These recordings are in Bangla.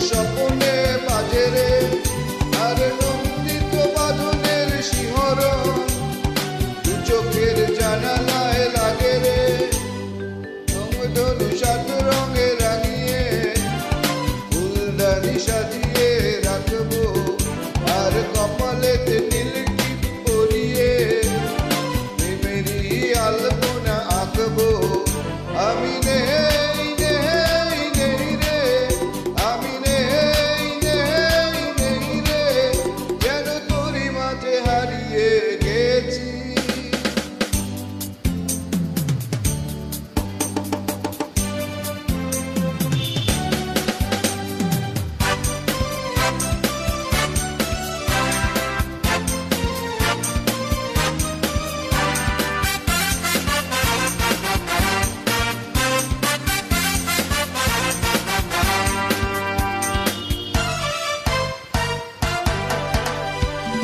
স্বপনে বাজে রে, আর নন্দিত বাদনের শিহরণ দু চোখের জানালায় লাগে রে। রংধনু সাত রঙে রাঙিয়ে ফুলদানি সাজিয়ে রাখবো, আর কপালেতে নীল টিপ পরিয়ে প্রেমেরই আলপনা আঁকবো। আমি নেই নেই নেই রে, আমি নেই নেই নেই রে, যেন তোরই মাঝে হারিয়ে গেছি।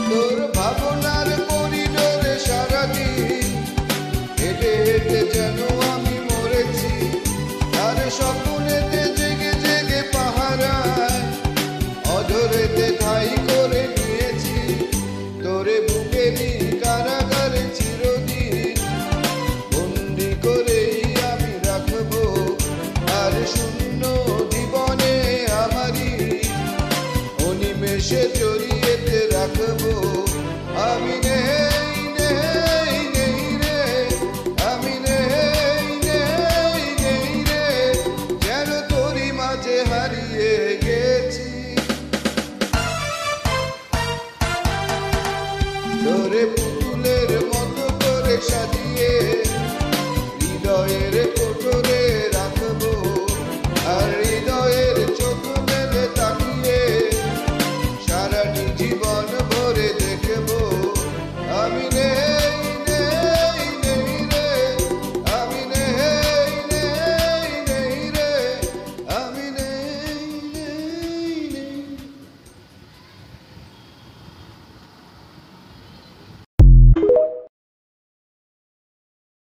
তোর ভাবনার করিডোরে সারাদিন হেঁটে হেঁটে যেন আমি মরেছি, আর স্বপ্নেতে জেগে জেগে পাহারায় অঝরেতে ঠাই করে নিয়েছি। তোরে বুকেরই কারাগারে চিরদিন বন্দি করেই আমি রাখবো, আর শূন্য জীবনে আমারই অনিমেষে জড়িয়েতে রাখবো। আমি নেই নেই নেই রে, আমি নেই নেই নেই রে, যেন তোরই মাঝে হারিয়ে